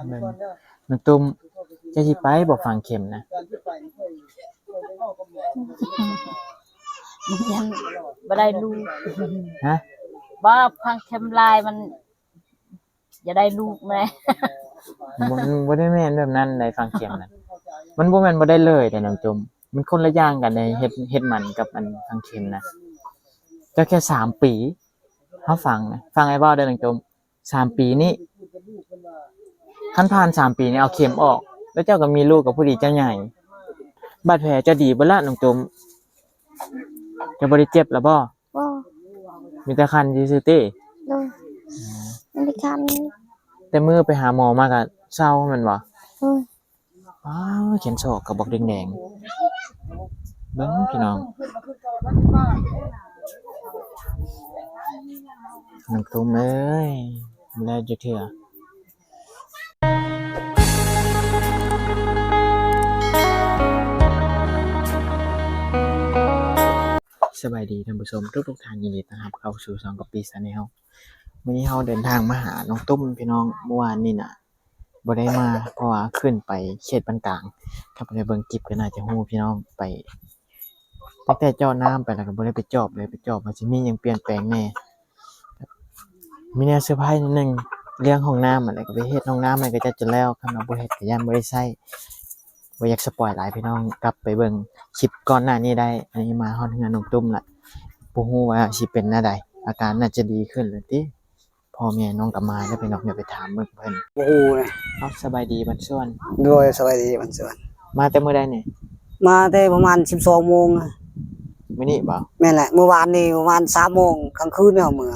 เบิ่งน้องตุ้มจะสิไปบ่ฟังเข็มนะยังบ่ได้ลูกฮะบ่พังเข็มลายมันจะได้ลูกแม่บ่ได้แม่นแบบนั้นได้ฟังเข็มน่ะมันบ่แม่นบ่ได้เลยแต่น้องตุ้มมันคนละอย่างกันในเฮ็ดมันกับอันฟังเข็มนะเจ้าแค่3ปีเฮาฟังนะฟังไอ้บ่ได้น้องตุ้ม3ปีนี้คันผ่าน3ปีนี้เอาเข็มออกแล้วเจ้าก็มีลูกกับผู้ดีเจ้าใหญ่บาดแผลจะดีบ่ล่ะน้องตุ้มจะบ่ได้เจ็บล่ะบ่บ่มีแต่คันซื่อๆติโดยมันได้คันแต่มื้อไปหาหมอมาก็เซาแม่นบ่อ้เข็มศอกก็บอกแดงๆเบิ่งพี่น้องน้องตุ้มเอ้ยแล้วจะเถื่อสบายดีท่านผู้ชมทุกท่านยินดีต้อนรับเข้าสู่ช่องกะปิชาแนลวันนี้เราเดินทางมาหาน้องตุ้มพี่น้องเมื่อวานนี่น่ะบ่ได้มาเพราะว่าขึ้นไปเขตบ้านกลางถ้าไปเบิ่งคลิปก็น่าจะฮู้พี่น้องไปตั้งแต่เจาะน้ำไปแล้วก็บ่ได้ไปเจาะเลยไปเจาะมันสิมีหยังเปลี่ยนแปลงแน่มีแนวเซอร์ไพรส์นิดนึงเรื่องห้องน้ำอะไรก็ไปเฮ็ดห้องน้ำมันก็จะแล้วคันว่าบ่เฮ็ดก็ย่านบ่ได้ใช้บ่อยากสปอยหลายพี่น้องกลับไปเบิ่งคลิปก่อนหน้านี้ได้อันนี้มาฮอดเฮือนน้องตุ้มล่ะบ่ฮู้ว่าสิเป็นแนวใดอาการน่าจะดีขึ้นแล้วติพ่อแม่น้องก็มาแล้วพี่น้องเดี๋ยวไปถามเบิ่งเพิ่นบ่ฮู้นะสบายดีบัดส่วนโดยสวัสดีมันสวนมาแต่มื้อใดนี่มาแต่ประมาณ 12:00 นมื้อนี้บ่แม่นแหละเมื่อวานนี้ประมาณ 3:00 นกลางคืนเนี่ยเมื่อ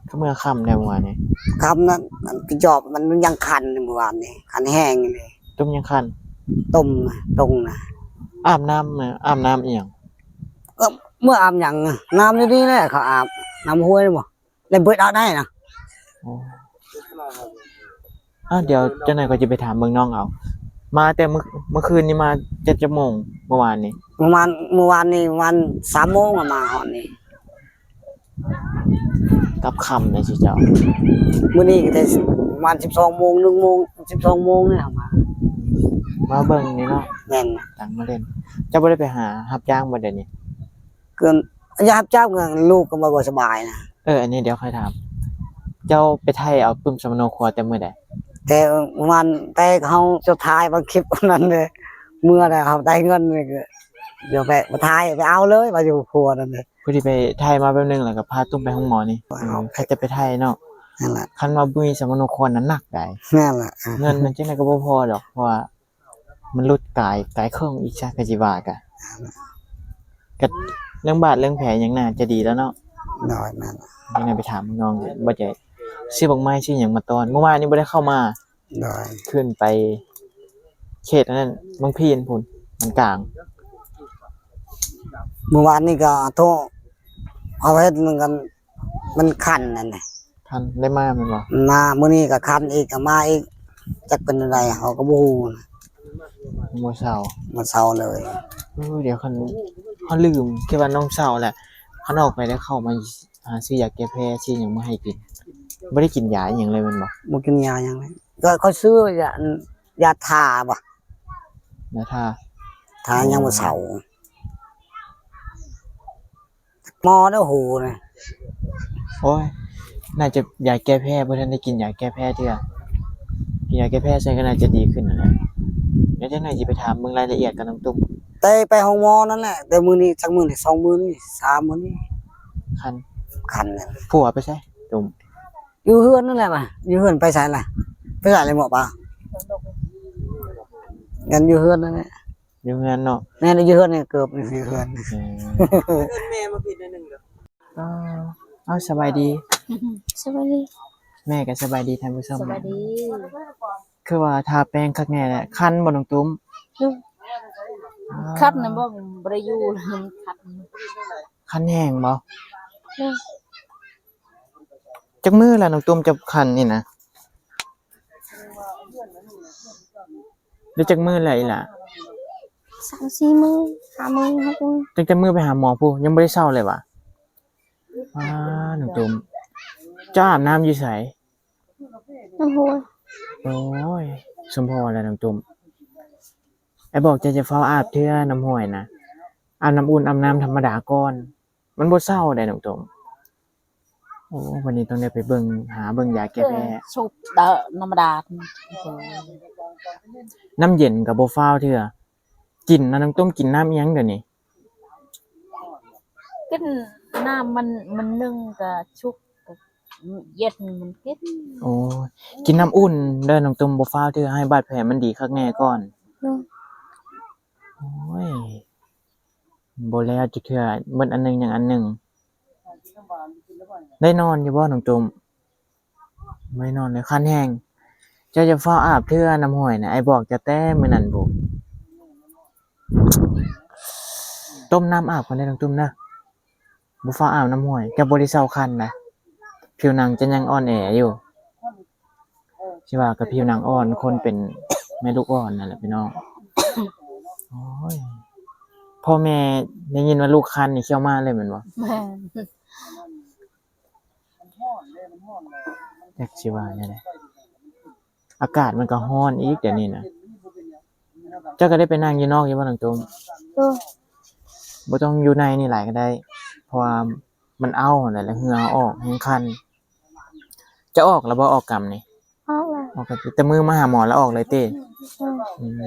ก็เมื่อค่ำได้เมื่อวานนี้ค่ำนั้นกระจอบมันยังคันเมื่อวานนี้คันแห้งเลยต้มยังคันต้มตรงน่ะอาบน้ำนะอาบน้ำอีหยังก็เมื่ออาบหยังน้ำอยู่นี่แหละเขาอาบน้ำห้วยบ่แล้วเบิดเอาได้นะเดี๋ยวเจ้านายก็จะไปถามเมืองน้องเอามาแต่เมื่อคืนนี้มา7 ชั่วโมงเมื่อวานนี้เมื่อวานนี้ประมาณ 3:00 นมาหอนนี้กับค่ำเลยสิเจ้ามื้อนี้ก็ได้ประมาณ 12:00 น 1:00 น 12:00 นเนี่ยมาเบิ่งนี่เนาะแม่นตั้งมาเล่นเจ้าบ่ได้ไปหารับจ้างบ่เดี๋ยวนี้เกินยามจ้างลูกก็บ่สบายนะอันนี้เดี๋ยวค่อยถามเจ้าไปไทยเอาปึ้มสมโนครัวแต่มื้อใดแต่มันแต่เขาจะถ่ายบางคลิปนั้นเลยเมื่อไหร่เขาได้เงินเลยเดี๋ยวไปมาถ่ายไปเอาเลยมาอยู่ครัวนั่นเลยพอดีไปไทยมาแป๊บนึงแล้วก็พาตุ้มไปห้องหมอนี่ใครจะไปไทยเนาะนั่นแหละคันว่าบุ้ยสมโนครัวนั้นหนักได้นั่นแหละเงินมันจังได๋ก็บ่พอดอกเพราะว่ามันลดกายเครื่องอีกซะก็สิว่าก็เรื่องบาดเรื่องแผลหยังน่าจะดีแล้วเนาะน้อยนั่นยังไงไปถามน้องบ่ใจซื้อบักไม้ซื้อหยังมาตอนเมื่อวานนี้บ่ได้เข้ามาน้อยขึ้นไปเขตนั้นบางพีนพุ่นมันกลางเมื่อวานนี้ก็โทรเอาเฮ็ดมันคันนั่นน่ะคันได้มาแม่นบ่มามื้อนี้ก็คันอีกก็มาอีกจักเป็นอะไรเขาก็บ่ฮู้บ่เซาบ่เซาเลยเดี๋ยวคันเขาลืมคิดว่าน้องเซาแหละคันออกไปแล้วเข้ามาซื้อยาแก้แพ้ซื้อหยังมาให้กินบ่ได้กินยาอีหยังเลยแม่นบ่กินยาหยังเลยก็เขาซื้อยาทาบ่ยาทายังบ่เซาหมอเด้อหูนะโอ้ยน่าจะยาแก้แพ้บ่ทันได้กินยาแก้แพ้เทื่อกินยาแก้แพ้ใช้ก็น่าจะดีขึ้นนั่นแหละเดี๋ยวจังได๋สิไปถามเบิ่งรายละเอียดกับน้องตุ้มแต่ไปห้องหมอนั่นแหละแต่มื้อนี้จักมื้อนี่2มื้อนี่3มื้อนี่คันนั่นผัวไปใช่ตุ้มอยู่เฮือนนั่นแหละมาอยู่เฮือนไปไสล่ะไปไสเลยหมอป่ะงั้นอยู่เฮือนนั่นแหละอยู่เฮือนเนาะแม่อยู่เฮือนนี่เกือบอยู่เฮือนแม่มาผิดนิดนึงเด้อสบายดีสบายดีแม่ก็สบายดีท่านผู้ชมสบายดีคือว่าทาแป้งคักแน่แหละคันบ่น้องตุ้มคันน่ะบ่ได้อยู่คันแห้งบ่จักมื้อแล้วน้องตุ้มจะคันนี่นะได้จักมื้อแล้วอีหล่ะ3-4 มื้อ5 มื้อ6 มื้อตั้งแต่มื้อไปหาหมอผู้ยังบ่ได้เช้าเลยว่ะน้องตุ้มเจ้าอาบน้ำอยู่ไสน้ำห้วย โอ้ยสมพอแล้วน้องตุ้มไอ้บอกจะเฝ้าอาบเทื่อน้ำห้วยนะอาบน้ำอุ่นอาบน้ำธรรมดาก่อนมันบ่เศร้าได้น้องตุ้มโอ้วันนี้ต้องได้ไปเบิ่งหาเบิ่งยาแก้แพ้ ชุบเดอธรรมดา น้ำเย็นก็บ่ฟ้าวเทื่อกินนะน้องตุ้มกินน้ำอิหยังเดี๋ยวนี้ กินน้ำมันนึ่งกับชุบกับเย็นมันกิน โอ้ยกินน้ำอุ่นเด้อน้องตุ้มบ่ฟ้าวเทื่อให้บาดแผลมันดีคักแน่ก่อน โดย โอ้ยบ่แล้วจักเทื่อเบิดอันหนึงอย่างอันหนึงได้นอนอยู่บ่น้องตุ้มไม่นอนเลยคันแห้งเจ้าจะฟ้าวอาบเทื่อน้ำห้วยน่ะไอ้บอกจะแต่มื้อนั้นบ่ต้มน้ำอาบก่อนเด้อน้องตุ้มนะบ่ฟ้าวอาบน้ำห้วยจะบ่ได้เซาคันนะผิวหนังจะยังอ่อนแออยู่สิว่าก็ผิวหนังอ่อนคนเป็นแม่ลูกอ่อนนั่นแหละพี่น้อง โอ้ยพ่อแม่ได้ยินว่าลูกคันนี่เขี้ยวมากเลยแม่นบ่ แม่น จักสิว่าแนวใดอากาศมันก็ร้อนอีกเดี๋ยวนี้น่ะเจ้าก็ได้ไปนั่งอยู่นอกอยู่บ่น้องตุ้ม โดย บ่ต้องอยู่ในนี่หลายก็ได้ เพราะว่ามันเอานั่นแหละเหงื่อออกแห้งคันจะออกแล้วบ่ออกกำนี่ ออกแล้ว ออกก็แต่มือมาหาหมอแล้วออกเลยติ โดย อืม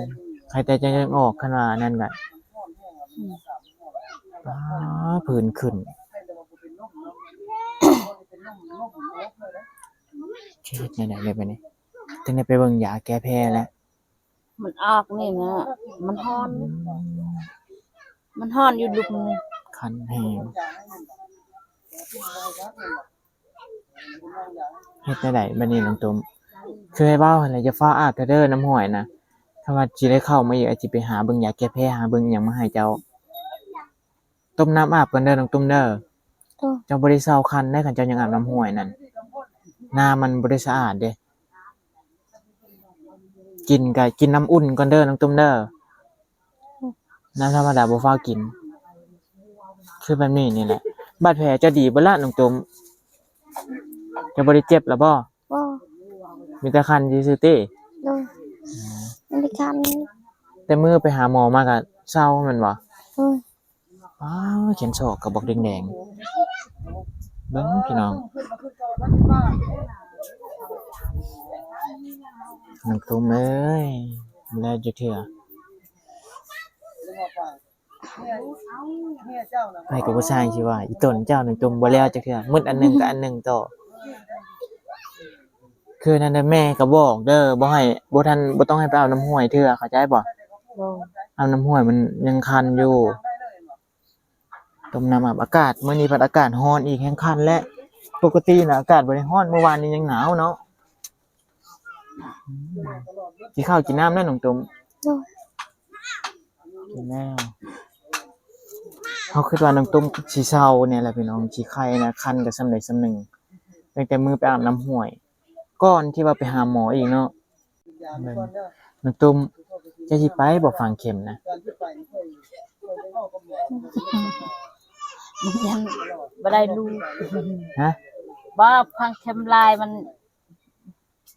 ใครแต่จะยังออกคันว่านั่นก็อ้าผื่นขึ้นเฮ็ดแนวใดเลยบัดนี้ถึงได้ไปเบิ่งยาแก้แพ้แล้ว มันออกนี่นะมันฮ้อนอยู่ลุมนี่ คันแห้งเฮ็ดได้ไดบัดนี้น้องตุ้มคือให้เว้าหั่นแหละจะฟ้าวอาบเด้อน้ำห้วยน่ะถ้าว่าสิได้เข้ามาอีกอาจสิไปหาเบิ่งยาแก้แพ้หาเบิ่งหยังมาให้เจ้าต้มน้ำอาบก่อนเด้อน้องตุ้มเด้อ โดย เจ้าบ่ได้เซาคันได้คันเจ้ายังอาบน้ำห้วยนั่นน้ำมันบ่ได้สะอาดเด้กินก็กินน้ำอุ่นก่อนเด้อน้องตุ้มเด้อน้ำธรรมดาบ่ฟ้าวกินคือแบบนี้นี่แหละบาดแผลเจะดีบ่ล่ะน้องตุ้มเจะบ่ได้เจ็บล่ะบ่ บ่ มีแต่คันซื่อๆติ โดยมันได้คัน แต่มื้อไปหาหมอมาก็เซาแม่นบ่ โดย อ้าวเขียนศอกก็บอกแดงๆเบิ่งพี่น้องน้องตุ้มเอ้ยบ่แล้วจักเทื่อไปก็บ่สร้างสิว่าอีต้นเจ้าน้องตุ้มบ่แล้วจักเทื่อมึดอันหนึงก็อันหนึงต่อคือนั่นน่ะแม่ก็บอกเด้อบ่ให้บ่ต้องให้ไปเอาน้ำห้วยเทื่อเข้าใจบ่ โดย เอาน้ำห้วยมันยังคันอยู่ต้มน้ำอาบอากาศมื้อนี้พัดอากาศร้อนอีกแฮงคันและปกติน่ะอากาศบ่ได้ร้อนเมื่อวานนี้ยังหนาวเนาะกินข้าวกินน้ำแล้วน้องตุ้ม โดย กินแล้วเฮาคิดว่าน้องตุ้มสิเซาเนี่ยแหละพี่น้องสิไข้นะคันก็ส่ำใดส่ำหนึ่งตั้งแต่มื้อไปอาบน้ำห้วยก่อนที่ว่าไปหาหมออีกเนาะเบิ่งน้องตุ้มจะสิไปบ่ฝังเข็มนะ มันยังบ่ได้ลูก ฮะ บ่พังเข็มลายมัน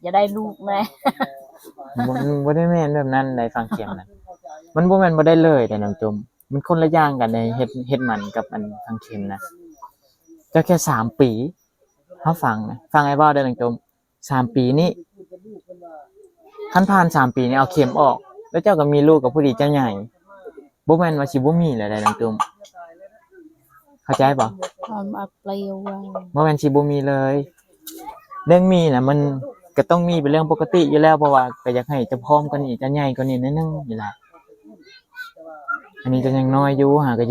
จะได้ลูกแม่ บ่ได้แม่นแบบนั้นได้ฝังเข็มน่ะมันบ่แม่นบ่ได้เลยแต่น้องตุ้มมันคนละอย่างกันในเฮ็ดมันกับอันฝังเข็มนะก็แค่3ปีเฮาฟังนะฟังไอ้บ่าวเด้อน้องตุ้ม3ปีนี้คันผ่าน3ปีนี้เอาเข็มออกแล้วเจ้าก็มีลูกกับผู้ดีเจ้าใหญ่บ่แม่นว่าสิบ่มีแล้วได้น้องตุ้มเข้าใจบ่ มันมาเปลี่ยวไว้ บ่แม่นสิบ่มีเลย เรื่องมีน่ะมันก็ต้องมีเป็นเรื่องปกติอยู่แล้วเพราะว่าก็อยากให้เจะพร้อมกว่านี้จะใหญ่กว่านี้นิดนึงนี่ล่ะอันนี้จะยังน้อยอยู่หาก็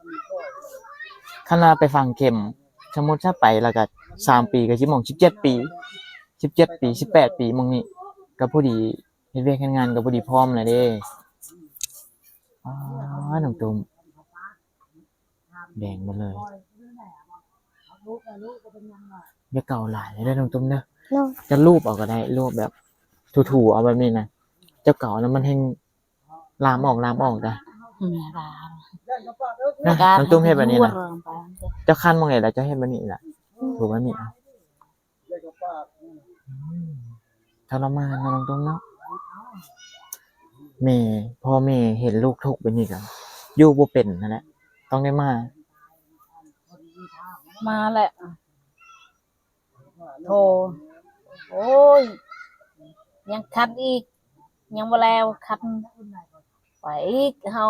14คันว่าไปฝังเข็มสมมุติถ้าไปแล้วก็3ปีก็สิมอง17ปี18ปีหม้องนี้ก็ผู้ดีเฮ็ดเวียกเฮ็ดงานก็ผู้ดีพร้อมแล้วเด้อ๋อน้องตุ้มแดงหมดเลยอย่าเก่าหลายเลยเด้อน้องตุ้มเด้อ โดย จะรูปเอาก็ได้รูปแบบถูๆเอาแบบนี้นะเจ้าเก่าแล้วมันแห้งลามออกจ้ะ แม่ร้าน นะน้องตุ้มเฮ็ดแบบนี้นะ รวมไป เจ้าคันมองไหนแล้วเจ้าเฮ็ดแบบนี้ล่ะถูกแบบนี้เอาธ รมานเนาะน้องตุ้มเนาะแม่พ่อแม่เห็นลูกทุกข์แบบนี้ก็อยู่บ่เป็นนั่นแหละต้องได้มา มาแหละโธ่โอ้ยยังคันอีกยังบ่แล้วคันไปอีกเฮา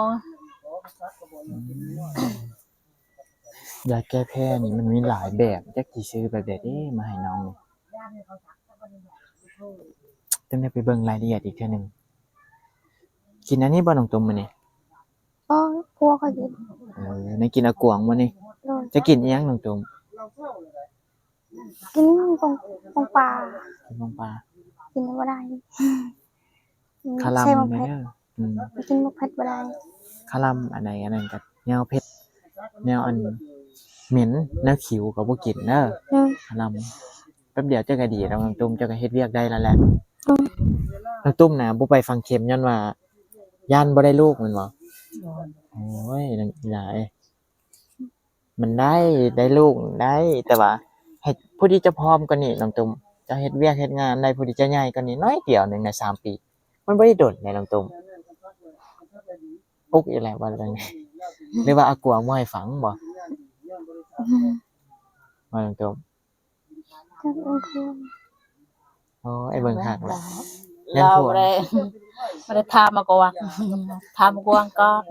ย าแก้แพ้นี่มันมีหลายแบบจักสิซื้อแบบใดเด้มาให้น้องนี่ต้องได้ไปเบิ่งรายละเอียดอีกเทื่อหนึงกินอันนี้บ่น้องตุ้มมื้อนี้ ก็พวกก็กิน ในกินอะกวางมื้อนี้ โดย จะกินอิหยังน้องตุ้ม กินตรงปลา กินลงปลา กินบ่ได้ คาลัม ใช่มะ แม่ เพ็ด เด้อไปกินมะเพ็ดบ่ได้ คาลัมอันไหนอันนั้นก็แนวเผ็ดแนวอันเหม็นแนวขิวก็บ่กินเด้อ อืม คาลัมแป๊บเดียวเจ้าก็ดีแล้วน้องตุ้มเจ้าก็เฮ็ดเวียกได้แล้วแหละ อืม น้องตุ้มน่ะบ่ไปฟังเข็มย้อนว่าย่านบ่ได้ลูกแม่นบ่โอ้ยนังอีหลายมันได้ลูกได้แต่ว่าให้ผู้ที่จะพร้อมกว่านี้น้องตุ้มจะเฮ็ดเวียกเฮ็ดงานได้ผู้ที่จะใหญ่กว่านี้น้อยเดียวหนึงใน3 ปี มันบ่ได้โดดแม่น้องตุ้มอุกอีแหละว่าจังได๋หรือว่าอากวางบ่ให้ฝังบ่ อืม ว่าน้องตุ้ม จักมันคือ โอ้ไอ้เบิ่งคักล่ะ เราบ่ได้ถามมาก่อนถามก่อนก่อน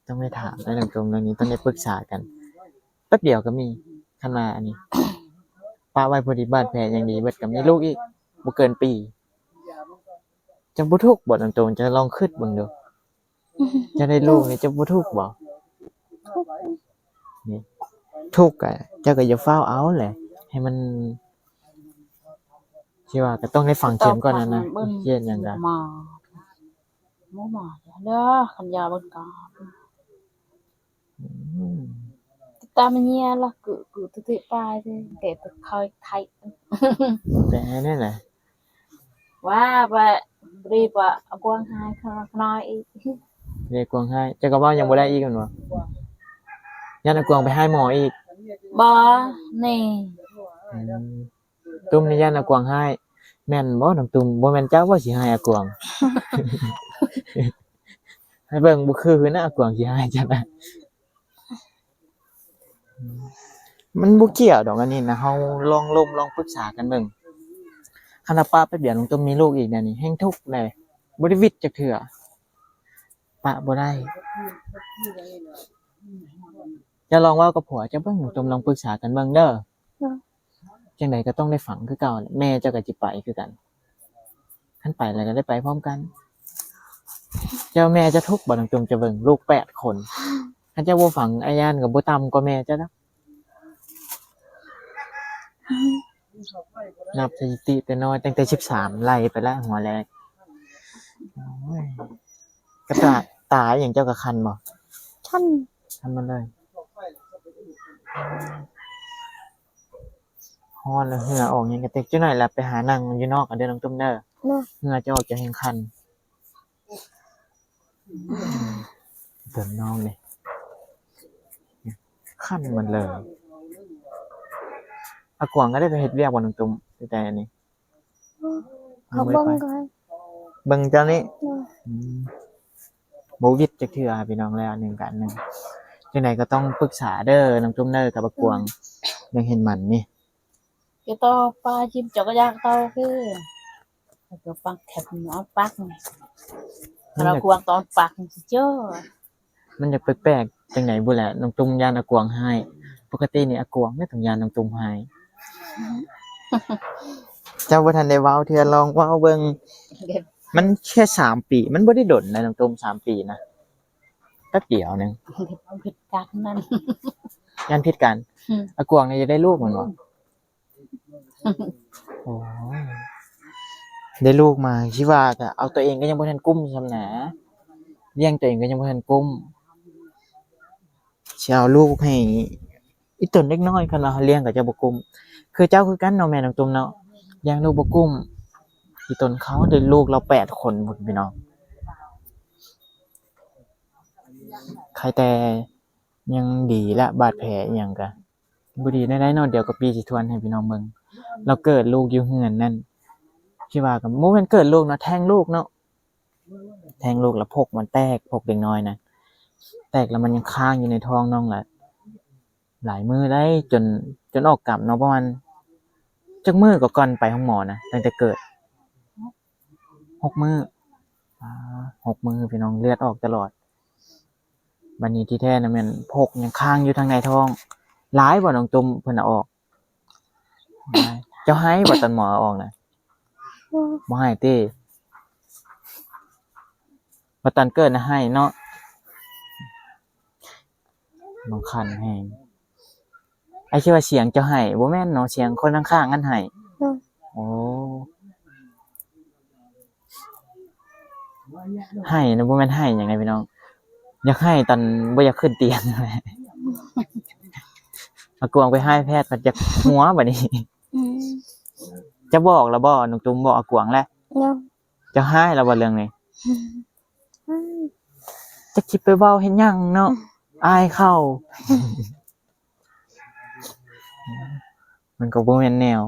ต้องไปถามในตรงนี้ต้องได้ปรึกษากันแป๊บเดียวก็มีคันมาอันนี้ป้าไว้พอดีบาดแผลอย่างดีเบิดก็มีลูกอีกบ่เกินปีจังบ่ทุกข์บ่ตรงๆจะลองคิดเบิ่งดูจะได้ลูกนี่จะบ่ทุกข์บ่นี่ทุกข์อ่ะเจ้าก็อย่าฟ้าวเอาแหละให้มันสิว่าก็ต้องได้ฟังเข็มก่อนนะเฮ็ดหยังก็ มาบ่มาเด้อคันยาเบิ่งก่อน อืม ta mình nghe là cứ tự tự bài thôi kể từ khơi thay แต่นั่นแหละ wow và đi và quang hai nói เรียกกวางให้เจ้าก็เว้ายังบ่ได้อีกแม่นบ่ยันเอากวางไปให้หมออีก bò nè อืมตุ้มนี่ย่านอากวางให้แม่นบ่น้องตุ้มบ่แม่นเจ้าบ่สิให้อากวาง ให้เบิ่งบ่คือนะอากวางสิให้จังได๋มันบ่เกี่ยวดอกอันนี้นะเฮาลองล้มลองปรึกษากันเบิ่งคันว่าป้าไปเบียดน้องตุ้มมีลูกอีกเนี่ยนี่แฮงทุกข์เลยบ่ได้วิตจักเทื่อปะบ่ได้จะลองเว้ากับผัวเจ้าเบิ่งน้องตุ้มลองปรึกษากันเบิ่งเด้อ จังใดก็ต้องได้ฝังคือเก่าแหละแม่เจ้าก็สิไปคือกันคันไปแล้วก็ได้ไปพร้อมกัน เจ้าแม่จะทุกข์บ่ต้องจงจะเบิ่งลูก8 คนคันเจ้าบ่ฝังอาญานก็บ่ต่ำกว่าแม่เจ้าดอกนับสถิติแต่น้อยตั้งแต่13ไล่ไปแล้วหัวแรกโอ้ยกระตาหยังเจ้าก็คันบ่ ท่าน คันมันเลยฮ้อนแล้วเหงื่อออกหยังกระเต็กจักหน่อยแล้วไปหานั่งอยู่นอกกันเด้อน้องตุ้มเด้อ เนาะ เหงื่อจะออกจะแห้งคันเดินน้องเลยคันมันเลยอากวางก็ได้ไปเฮ็ดเวียกบ่น้องตุ้มแต่อันนี้ เขาเบิ่งก็ให้ เบิ่งเจ้านี้ เนาะ อืมบ่วิดจักเทื่อพี่น้องแล้วอันหนึงกันหนึงจังไดก็ต้องปรึกษาเด้อน้องตุ้มเด้อกับอากวางยังเห็นมันนี่ cái to ba chim cho cái giang to cái băng thẹp nó bác này มัน nó อยาก quang to bạc chứ มันอยากแปลกๆจังไดบ่แหละน้องตุ้มย่านอากวางให้ปกตินี่อากวางเนี่ยต้องย่านน้องตุ้มให้ เจ้าบ่ทันได้เว้าเทื่อลองเว้าเบิ่ง มันแค่3 ปี มันบ่ได้ดนนะน้องตุ้ม3 ปีนะแป๊บเดียวหนึง ผิดกันนั่น ยันผิดกัน อืม อากวางนี่จะได้ลูกแม่นบ่โอ้ยได้ลูกมาคิดว่าก็เอาตัวเองก็ยังบ่ทันกุ้มซำนะเลี้ยงตัวเองก็ยังบ่ทันกุ้มสิเอาลูกให้อีตนเล็กน้อยคันว่าเฮาเลี้ยงก็จะบ่กุ้มคือเจ้าคือกันเนาะแม่น้องตุ้มเนาะเลี้ยงลูกบ่กุ้มอีตนเขาได้ลูกเรา8 คนพุ่นพี่น้อง ใครแต่ยังดีและบาดแผลอิหยังก็บ่ดีได้ๆเนาะเดี๋ยวก็ปีสิทวนให้พี่น้องเบิ่งเราเกิดลูกอยู่เฮือนนั่น คิดว่าก็บ่แม่นเกิดลูกเนาะแท้งลูกเนาะแท้งลูกแล้วพกมันแตกพกเด็กน้อยนะแตกแล้วมันยังค้างอยู่ในท้องน้องแหละหลายมื้อได้จนออกกำเนาะประมาณจักมื้อก็ก่อนไปห้องหมอนะตั้งแต่เกิด6 มื้อ6 มื้อพี่น้องเลือดออกตลอดบัดนี้ที่แท้น่ะแม่นพกยังค้างอยู่ทางในท้องหลายบ่น้องตุ้มเพิ่นเอาออกหลายเจ้าให้บ่ตอนหมอเอาออกน่ะบ่ให้ติบ่ตอนเกิดน่ะให้เนาะบางคันแฮงไอ้คิดว่าเสียงเจ้าให้บ่แม่นเนาะเสียงคนข้างๆกันให้โอ้ให้นะบ่แม่นให้หยังไงพี่น้องอยากให้ตอนบ่อยากขึ้นเตียงนั่นแหละมากวงไปให้แพทย์มันจะหัวบัดนี้ จะบอกแล้วบ่น้องตุ้มบอกอากวงแล้ว ยัง จะให้แล้วบ่เรื่องนี้จะคิดไปเว้าเฮ็ดหยังเนาะอายเข้า มันก็บ่แม่นแนว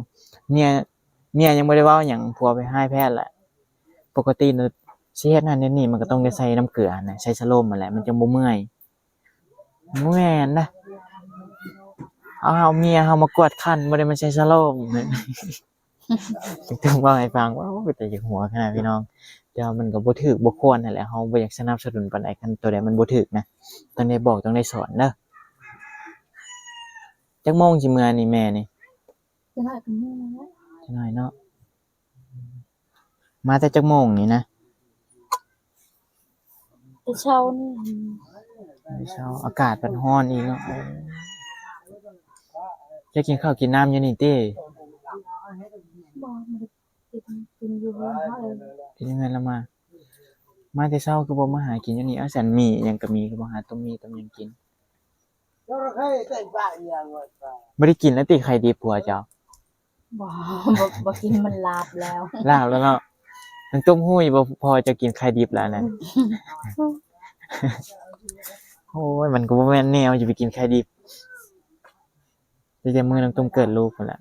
เมียยังบ่ได้เว้าหยังผัวไปให้แพทย์แหละปกติน่ะสิเฮ็ดนั่นเฮ็ดนี่มันก็ต้องได้ใส่น้ำเกลือน่ะใช้สโลมนั่นแหละมันจังบ่เมื่อยบ่แม่นนะเอาเมียเฮามากวดคันบ่ได้มาใช้สโลม ถึงว่าให้ฟังว่าเป็นแต่อยากหัวขนาดพี่น้องแต่ว่ามันก็บ่ถูกบ่ควรนั่นแหละเฮาบ่อยากสนับสนุนปานใดคันตัวใดมันบ่ถูกนะต้องได้บอกต้องได้สอนเด้อจักโมงสิมื้อนี่แม่นี่ จะให้เป็นมื้อนะ จักหน่อยเนาะมาแต่จักโมงนี่นะ แต่เช้านี่ เช้าอากาศมันร้อนอีกเนาะจะกินข้าวกินน้ำอยู่นี่ติ บ่ได้กินอยู่เฮือนเฮาเอง เป็นยังไงล่ะมาแต่เช้าคือบ่มาหากินอยู่นี่เอาสันหมี่หยังก็มีก็บ่หาต้มมีต้มหยังกินบ่ได้กินแล้วติไข่ดิบผัวเจ้า บ่กินมันลาบแล้ว ลาวแล้วเนาะมันต้มหู้ยบ่พอจะกินไข่ดิบแล้วนั่น โอ้ยมันก็บ่แม่นแนวจะไปกินไข่ดิบแต่มื้อน้ำต้มเกิดลูกพุ่นล่ะ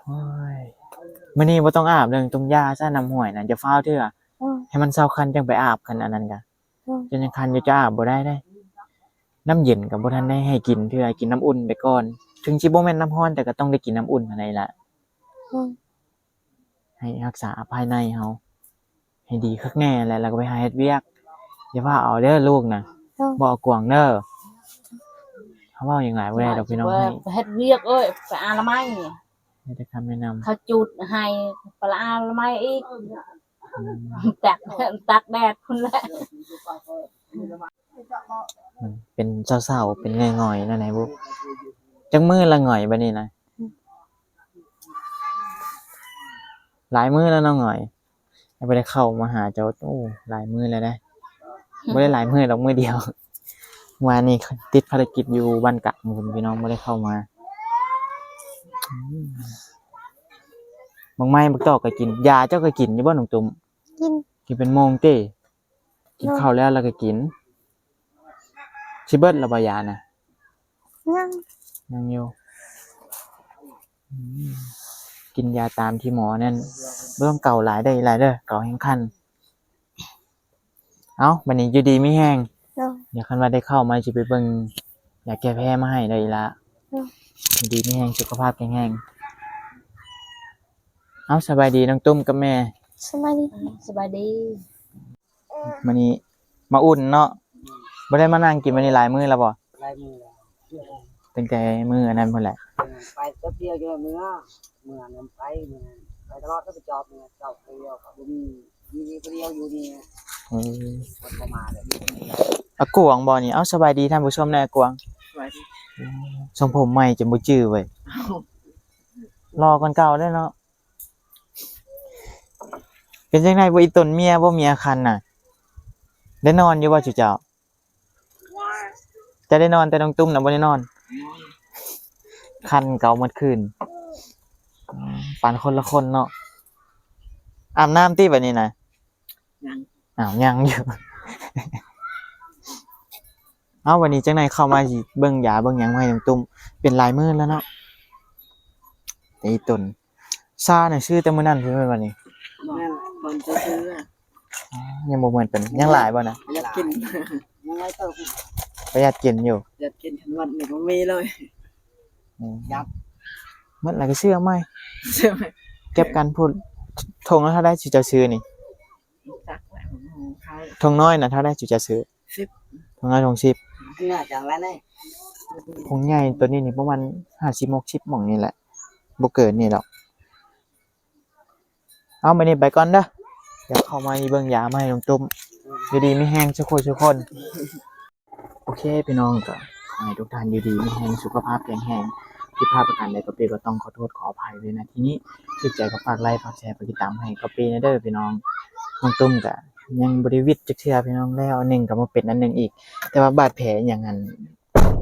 โอ้ยมื้อนี้บ่ต้องอาบเด้อต้มยาซะน้ำห้วยน่ะอย่าฟ้าวเด้อให้มันเซาคันจังไปอาบคันอันนั้นก็จนยังคันอยู่จะอาบบ่ได้น้ำเย็นก็บ่ทันได้ให้กินเทื่อกินน้ำอุ่นไปก่อนถึงสิบ่แม่นน้ำร้อนแต่ก็ต้องได้กินน้ำอุ่นอันใดล่ะให้รักษาภายในเฮาให้ดีคักแน่แล้วก็ไปหาเฮ็ดเวียกอย่าว่าเอาเด้อลูกน่ะบ่เอากวางเด้อเขาเว้าหยังหลายบ่ได้ดอกพี่น้องให้ ไปเฮ็ดเวียกเอ้ยไปอนามัย ให้แต่คำแนะนำ เขาจุดให้ปลาอนามัยอีกตักแดดพุ่นแหละ มันเป็นเศร้าๆเป็นง่อยๆนั่นแหละบุจังมื้อละง่อยบัดนี้นะหลายมื้อแล้วเนาะง่อยบ่ได้เข้ามาหาเจ้าโอ้หลายมื้อแล้วนะบ่ได้หลายมื้อหรอกมื้อเดียววานนี้ติดภารกิจอยู่บ้านกะหมู่พี่น้องบ่ได้เข้ามาบางไม้บักตอกก็กินยาเจ้าก็กินอยู่บ่น้องตุ้ม กิน กินเป็นโมงติกินข้าวแล้วก็กินสิเบิดแล้วบ่ยาน่ะ ยัง ยังอยู่กินยาตามที่หมอนั่นบ่ต้องเก่าหลายได้หลายเด้อเก่าแห้งคันเอ้าบัดนี้อยู่ดีมีแฮง เนาะ เดี๋ยวคันว่าได้เข้ามาสิไปเบิ่งยาแก้แพ้มาให้ได้ละอยู่ดีมีแฮงสุขภาพแข็งแรงเอ้าสบายดีน้องตุ้มกับแม่ สบายดี สบายดี มื้อนี้มาอุ่นเนาะบ่ได้มานั่งกินมื้อนี้หลายมื้อแล้วบ่ ลายมือแล้ว ตั้งแต่มื้ออันนั้นพุ่นแหละ ไปแป๊บเดียวอยู่เมื่อนั้นไปตลอดก็ไปจอบเจ้าเดียวกับมีคนเดียวอยู่นี่คนประมาณเลย อากวงบ่นี่เอ้าสบายดีท่านผู้ชมแน่อากวงทรงผมใหม่จนบ่จื้อเว้ยรอก่อนเก่าได้เนาะเป็นจังได๋บ่อีตนเมียบ่เมียคันน่ะได้นอนอยู่บ่จุเจ้าจะได้นอนแต่น้องตุ้มน่ะบ่ได้นอนคันเก่าหมดคืนปานคนละคนเนาะอาบน้ำติบัดนี้น่ะ ยัง อ้าวยังอยู่ เอ้าวันนี้จังได๋เข้ามาสิเบิ่งยาเบิ่งหยังมาให้น้องตุ้มเป็นหลายมื้อแล้วเนาะแต่อีตน ซาน่ะชื่อแต่มื้อนั้นเพิ่นว่าบัดนี้ แม่นคนจะซื้อ อ๋อยังบ่เหมือนเป็นยังหลายบ่นะ อยากกินยังไงเติม ประหยัดกินอยู่ อยากกินทั้งวันนี่บ่มีเลย อืม ยับ หมดแล้วก็ซื้อเอาใหม่ ใช่ไหม เก็บกันพูดทงละเท่าใดสิจะซื้อนี่ จักแหละของเขา ทงน้อยน่ะเท่าใดสิจะซื้อ 10 ทงน้อยทง10 เนื้อจังไรนี่ ทงใหญ่ตัวนี้นี่ประมาณ50 60หม่องนี่แหละบ่เกินนี่ดอกเอามื้อนี้ไปก่อนเด้อเดี๋ยวเข้ามาเบิ่งยามาให้น้องตุ้มอยู่ดีมีแฮงทุกคน โอเคพี่น้องก็ขอให้ทุกท่านอยู่ดีมีแฮงสุขภาพแข็งแรงผิดพลาดประการใดก็เป็นก็ต้องขอโทษขออภัยด้วยนะทีนี้ถูกใจก็ฝากไลค์ฝากแชร์ฝากติดตามให้ก็เป็นนะเด้อพี่น้องน้องตุ้มก็ยังบ่ได้วิตจักเทื่อพี่น้องแล้วอันหนึงก็มาเป็นอันหนึงอีก แต่ว่าบาดแผลอย่างนั้น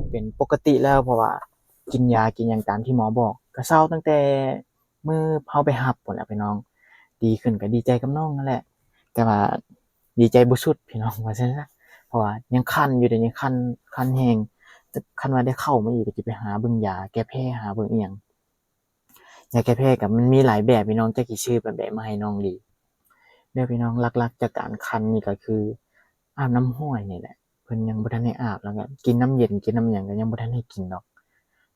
เป็นปกติแล้วเพราะว่ากินยากินหยังตามที่หมอบอกก็เศร้าตั้งแต่มื้อเฮาไปรับพุ่นแหละพี่น้อง ดีขึ้นก็ดีใจกับน้องนั่นแหละ แต่ว่าดีใจบ่สุดพี่น้องว่าซั่นซะเพราะว่ายังคันอยู่เดะยังคันแฮงแต่คันว่าได้เข้ามาอีกก็สิไปหาเบิ่งยาแก้แพ้หาเบิ่งอีหยังยาแก้แพ้ก็มันมีหลายแบบพี่น้องจักสิชื่อแบบใดมาให้น้องดีเด้อพี่น้องหลักๆจากการคันนี่ก็คืออาบน้ำห้วยนี่แหละเพิ่นยังบ่ทันได้อาบแล้วก็กินน้ำเย็นกินน้ำหยังก็ยังบ่ทันได้กินดอก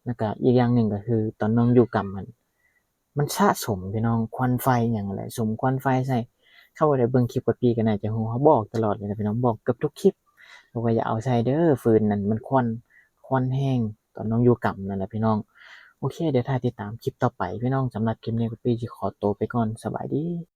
แล้วก็อีกอย่างหนึ่งก็คือตอนน้องอยู่กับมันสะสมพี่น้องควันไฟหยังนั่นแหละสมควันไฟใส่ เข้าไปได้เบิ่งคลิปกับพี่ก็น่าจะฮู้เขาบอกตลอดเลยนะพี่น้องบอกเกือบทุกคลิปบอกว่าอย่าเอาใส่เด้อฟืนนั่นมันควันแห้งตอนน้องอยู่กับนั่นแหละพี่น้องโอเคเดี๋ยวถ้าติดตามคลิปต่อไปพี่น้องสำหรับคลิปนี้ก็พี่สิขอตัวไปก่อนสบายดี